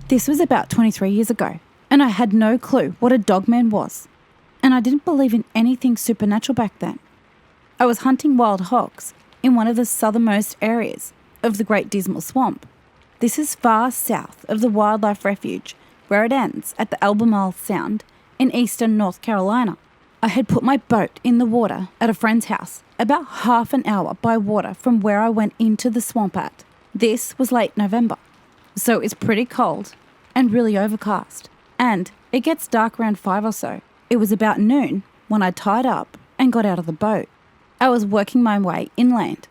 This was about 23 years ago, and I had no clue what a dogman was. And I didn't believe in anything supernatural back then. I was hunting wild hogs in one of the southernmost areas of the Great Dismal Swamp. This is far south of the wildlife refuge where it ends at the Albemarle Sound in eastern North Carolina. I had put my boat in the water at a friend's house about half an hour by water from where I went into the swamp at. This was late November, so it's pretty cold and really overcast, and it gets dark around 5 or so. It was about noon when I tied up and got out of the boat. I was working my way inland.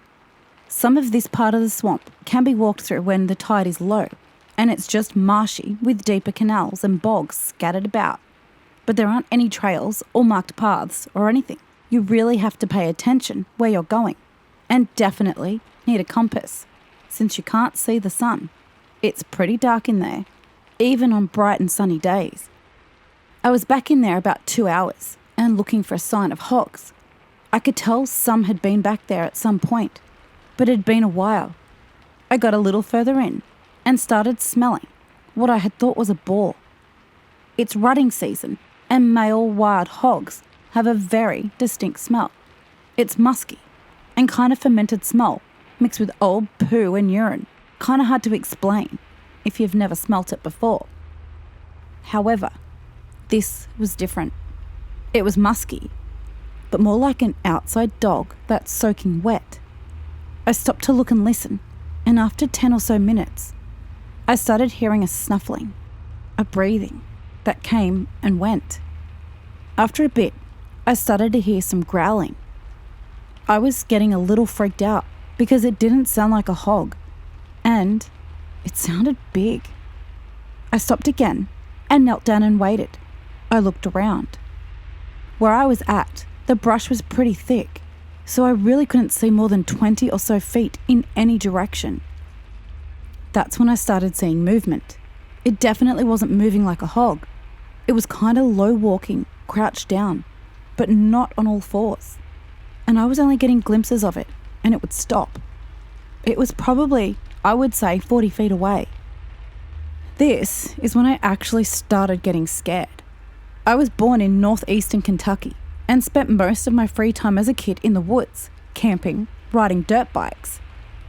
Some of this part of the swamp can be walked through when the tide is low, and it's just marshy with deeper canals and bogs scattered about. But there aren't any trails or marked paths or anything. You really have to pay attention where you're going, and definitely need a compass, since you can't see the sun. It's pretty dark in there, even on bright and sunny days. I was back in there about 2 hours and looking for a sign of hogs. I could tell some had been back there at some point, but it had been a while. I got a little further in and started smelling what I had thought was a boar. It's rutting season, and male wild hogs have a very distinct smell. It's musky and kind of fermented smell mixed with old poo and urine. Kind of hard to explain if you've never smelt it before. However, this was different. It was musky, but more like an outside dog that's soaking wet. I stopped to look and listen, and after 10 or so minutes, I started hearing a snuffling, a breathing that came and went. After a bit, I started to hear some growling. I was getting a little freaked out because it didn't sound like a hog, and it sounded big. I stopped again and knelt down and waited. I looked around. Where I was at, the brush was pretty thick, so I really couldn't see more than 20 or so feet in any direction. That's when I started seeing movement. It definitely wasn't moving like a hog. It was kind of low walking, crouched down, but not on all fours. And I was only getting glimpses of it, and it would stop. It was probably, I would say, 40 feet away. This is when I actually started getting scared. I was born in northeastern Kentucky and spent most of my free time as a kid in the woods, camping, riding dirt bikes,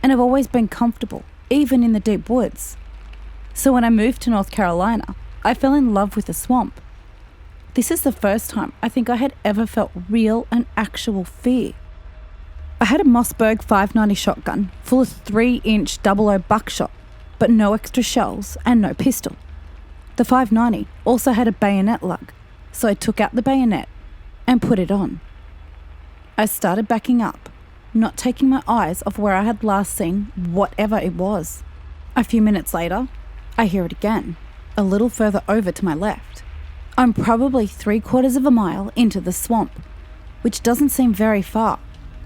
and have always been comfortable, even in the deep woods. So when I moved to North Carolina, I fell in love with the swamp. This is the first time I think I had ever felt real and actual fear. I had a Mossberg 590 shotgun full of 3-inch 00 buckshot, but no extra shells and no pistol. The 590 also had a bayonet lug, so I took out the bayonet and put it on. I started backing up, not taking my eyes off where I had last seen whatever it was. A few minutes later, I hear it again, a little further over to my left. I'm probably 3/4 of a mile into the swamp, which doesn't seem very far,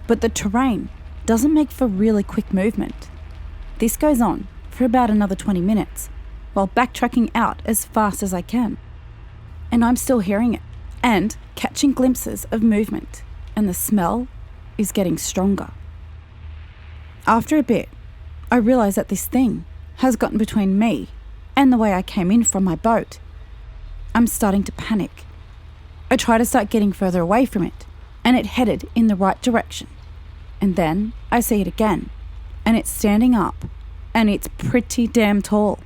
but the terrain doesn't make for really quick movement. This goes on for about another 20 minutes, while backtracking out as fast as I can. And I'm still hearing it, and catching glimpses of movement, and the smell is getting stronger. After a bit, I realise that this thing has gotten between me and the way I came in from my boat. I'm starting to panic. I try to start getting further away from it, and it headed in the right direction. And then I see it again, and it's standing up, and it's pretty damn tall.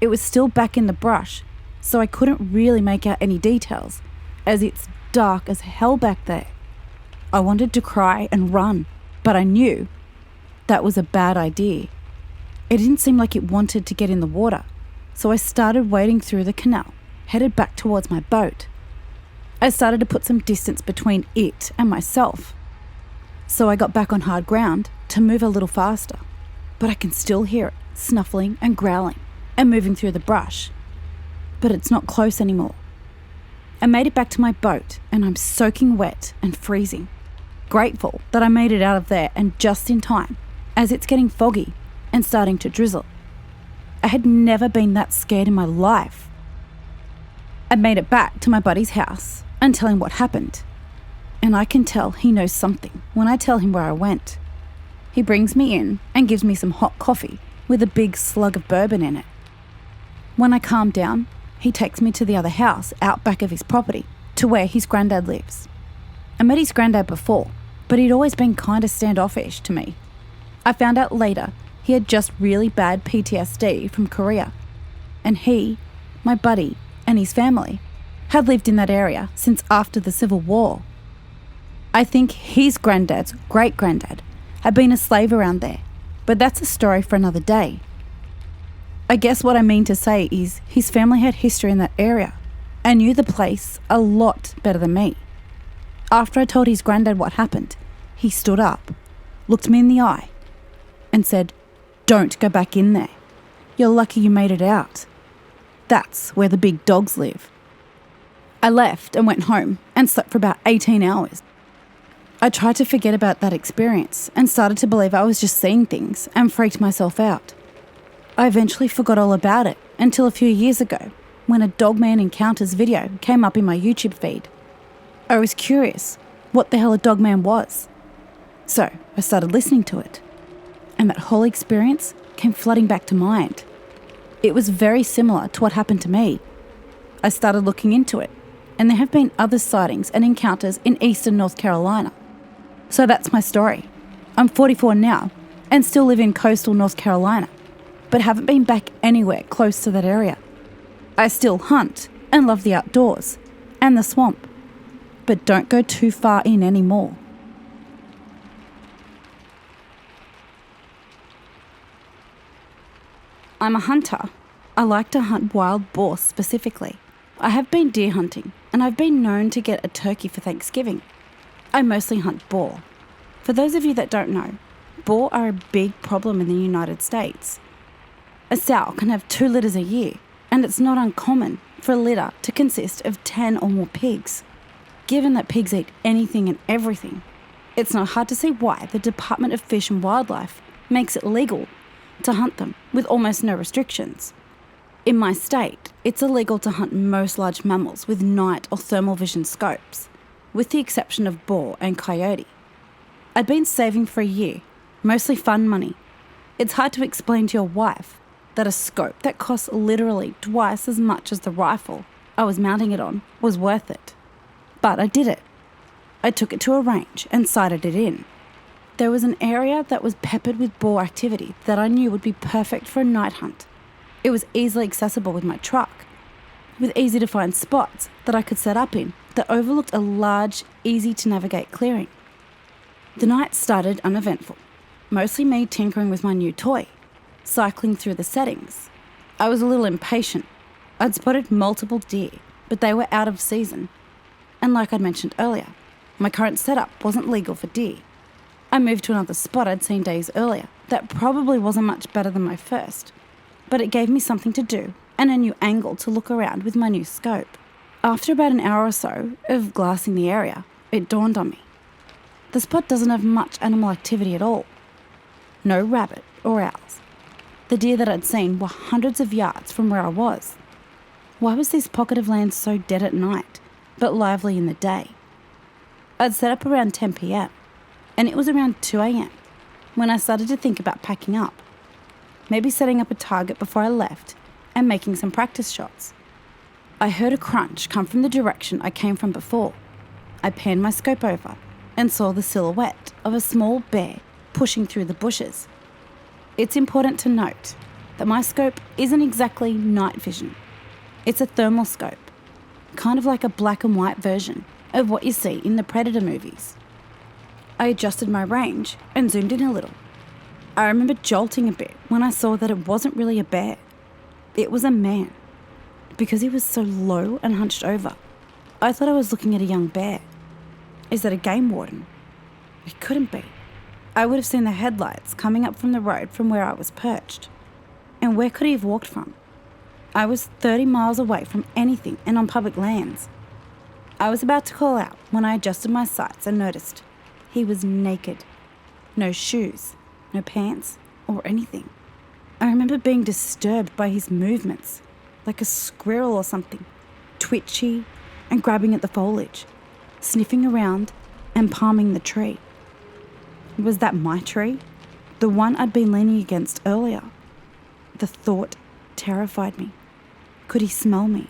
It was still back in the brush, so I couldn't really make out any details, as it's dark as hell back there. I wanted to cry and run, but I knew that was a bad idea. It didn't seem like it wanted to get in the water, so I started wading through the canal, headed back towards my boat. I started to put some distance between it and myself, so I got back on hard ground to move a little faster, but I can still hear it snuffling and growling and moving through the brush, but it's not close anymore. I made it back to my boat, and I'm soaking wet and freezing, grateful that I made it out of there and just in time, as it's getting foggy and starting to drizzle. I had never been that scared in my life. I made it back to my buddy's house and tell him what happened, and I can tell he knows something when I tell him where I went. He brings me in and gives me some hot coffee with a big slug of bourbon in it. When I calmed down, he takes me to the other house out back of his property to where his granddad lives. I met his granddad before, but he'd always been kind of standoffish to me. I found out later he had just really bad PTSD from Korea, and he, my buddy, and his family had lived in that area since after the Civil War. I think his granddad's great-granddad had been a slave around there, but that's a story for another day. I guess what I mean to say is his family had history in that area and knew the place a lot better than me. After I told his granddad what happened, he stood up, looked me in the eye, and said, "Don't go back in there. You're lucky you made it out. That's where the big dogs live." I left and went home and slept for about 18 hours. I tried to forget about that experience and started to believe I was just seeing things and freaked myself out. I eventually forgot all about it until a few years ago when a Dogman Encounters video came up in my YouTube feed. I was curious what the hell a Dogman was. So I started listening to it, and that whole experience came flooding back to mind. It was very similar to what happened to me. I started looking into it, and there have been other sightings and encounters in eastern North Carolina. So that's my story. I'm 44 now and still live in coastal North Carolina, but haven't been back anywhere close to that area. I still hunt and love the outdoors and the swamp, but don't go too far in anymore. I'm a hunter. I like to hunt wild boar specifically. I have been deer hunting, and I've been known to get a turkey for Thanksgiving. I mostly hunt boar. For those of you that don't know, boar are a big problem in the United States. A sow can have 2 litters a year, and it's not uncommon for a litter to consist of 10 or more pigs. Given that pigs eat anything and everything, it's not hard to see why the Department of Fish and Wildlife makes it legal to hunt them with almost no restrictions. In my state, it's illegal to hunt most large mammals with night or thermal vision scopes, with the exception of boar and coyote. I'd been saving for a year, mostly fun money. It's hard to explain to your wife that a scope that costs literally twice as much as the rifle I was mounting it on was worth it. But I did it. I took it to a range and sighted it in. There was an area that was peppered with boar activity that I knew would be perfect for a night hunt. It was easily accessible with my truck, with easy to find spots that I could set up in that overlooked a large, easy to navigate clearing. The night started uneventful, mostly me tinkering with my new toy, cycling through the settings. I was a little impatient. I'd spotted multiple deer, but they were out of season. And like I'd mentioned earlier, my current setup wasn't legal for deer. I moved to another spot I'd seen days earlier that probably wasn't much better than my first, but it gave me something to do and a new angle to look around with my new scope. After about an hour or so of glassing the area, it dawned on me. The spot doesn't have much animal activity at all. No rabbit or owls. The deer that I'd seen were hundreds of yards from where I was. Why was this pocket of land so dead at night, but lively in the day? I'd set up around 10 p.m, and it was around 2 a.m. when I started to think about packing up. Maybe setting up a target before I left and making some practice shots. I heard a crunch come from the direction I came from before. I panned my scope over and saw the silhouette of a small bear pushing through the bushes. It's important to note that my scope isn't exactly night vision. It's a thermal scope, kind of like a black and white version of what you see in the Predator movies. I adjusted my range and zoomed in a little. I remember jolting a bit when I saw that it wasn't really a bear. It was a man. Because he was so low and hunched over, I thought I was looking at a young bear. Is that a game warden? It couldn't be. I would have seen the headlights coming up from the road from where I was perched. And where could he have walked from? I was 30 miles away from anything and on public lands. I was about to call out when I adjusted my sights and noticed he was naked. No shoes, no pants, or anything. I remember being disturbed by his movements, like a squirrel or something, twitchy and grabbing at the foliage, sniffing around and palming the tree. Was that my tree? The one I'd been leaning against earlier? The thought terrified me. Could he smell me?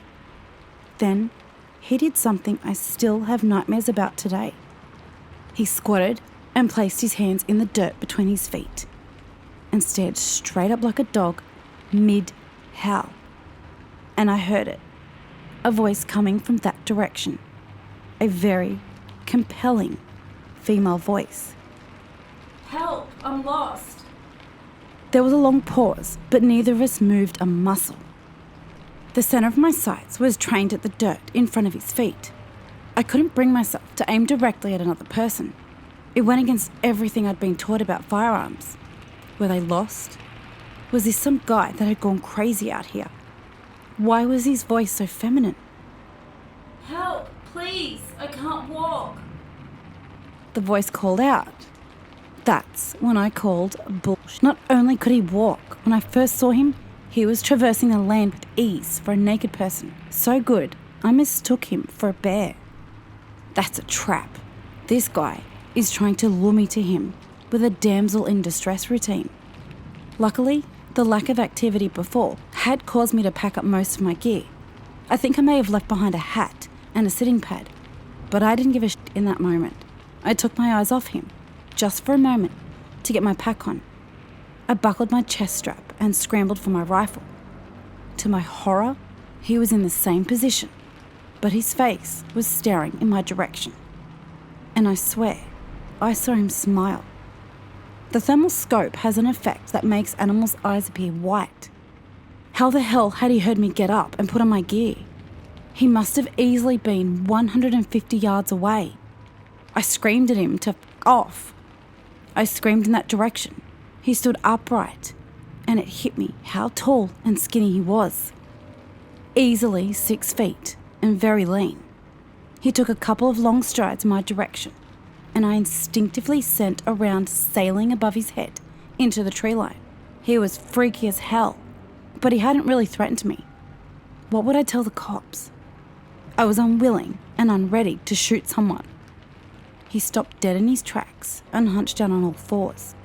Then he did something I still have nightmares about today. He squatted and placed his hands in the dirt between his feet and stared straight up like a dog mid-howl. And I heard it, a voice coming from that direction, a very compelling female voice. Help, I'm lost. There was a long pause, but neither of us moved a muscle. The centre of my sights was trained at the dirt in front of his feet. I couldn't bring myself to aim directly at another person. It went against everything I'd been taught about firearms. Were they lost? Was this some guy that had gone crazy out here? Why was his voice so feminine? Help, please, I can't walk. The voice called out. That's when I called bullshit. Not only could he walk, when I first saw him, he was traversing the land with ease for a naked person. So good, I mistook him for a bear. That's a trap. This guy is trying to lure me to him with a damsel in distress routine. Luckily, the lack of activity before had caused me to pack up most of my gear. I think I may have left behind a hat and a sitting pad, but I didn't give a shit in that moment. I took my eyes off him, just for a moment, to get my pack on. I buckled my chest strap and scrambled for my rifle. To my horror, he was in the same position, but his face was staring in my direction. And I swear, I saw him smile. The thermal scope has an effect that makes animals' eyes appear white. How the hell had he heard me get up and put on my gear? He must have easily been 150 yards away. I screamed at him to f*** off. I screamed in that direction. He stood upright, and it hit me how tall and skinny he was. Easily 6 feet and very lean. He took a couple of long strides in my direction, and I instinctively sent a round sailing above his head into the tree line. He was freaky as hell, but he hadn't really threatened me. What would I tell the cops? I was unwilling and unready to shoot someone. He stopped dead in his tracks and hunched down on all fours.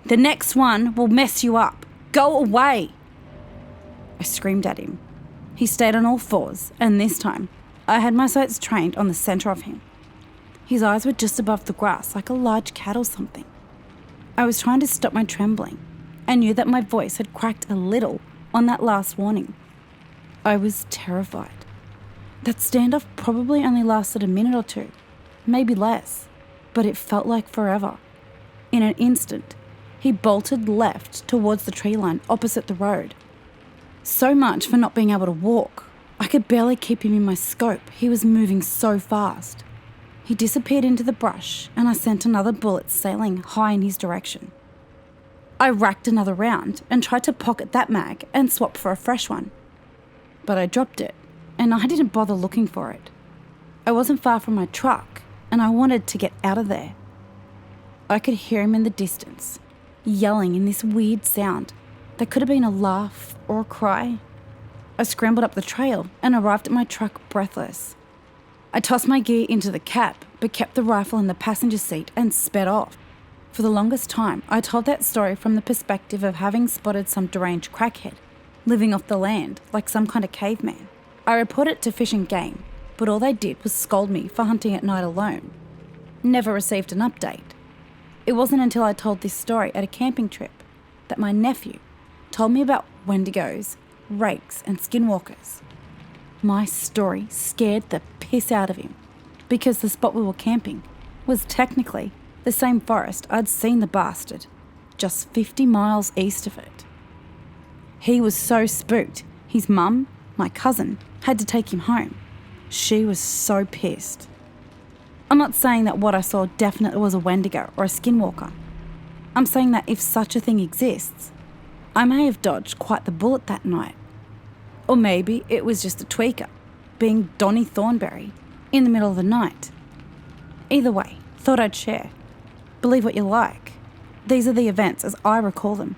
"The next one will mess you up. Go away!" I screamed at him. He stayed on all fours, and this time, I had my sights trained on the centre of him. His eyes were just above the grass, like a large cat or something. I was trying to stop my trembling, and knew that my voice had cracked a little on that last warning. I was terrified. That standoff probably only lasted a minute or two, maybe less, but it felt like forever. In an instant, he bolted left towards the tree line opposite the road. So much for not being able to walk. I could barely keep him in my scope. He was moving so fast. He disappeared into the brush, and I sent another bullet sailing high in his direction. I racked another round and tried to pocket that mag and swap for a fresh one. But I dropped it, and I didn't bother looking for it. I wasn't far from my truck, and I wanted to get out of there. I could hear him in the distance, yelling in this weird sound that could have been a laugh or a cry. I scrambled up the trail and arrived at my truck breathless. I tossed my gear into the cab, but kept the rifle in the passenger seat and sped off. For the longest time, I told that story from the perspective of having spotted some deranged crackhead, living off the land like some kind of caveman. I reported it to Fish and Game, but all they did was scold me for hunting at night alone. Never received an update. It wasn't until I told this story at a camping trip that my nephew told me about wendigos, rakes and skinwalkers. My story scared the piss out of him, because the spot we were camping was technically the same forest I'd seen the bastard, just 50 miles east of it. He was so spooked, his mum, my cousin, had to take him home. She was so pissed. I'm not saying that what I saw definitely was a wendigo or a skinwalker. I'm saying that if such a thing exists, I may have dodged quite the bullet that night. Or maybe it was just a tweaker, being Donnie Thornberry, in the middle of the night. Either way, thought I'd share. Believe what you like. These are the events as I recall them.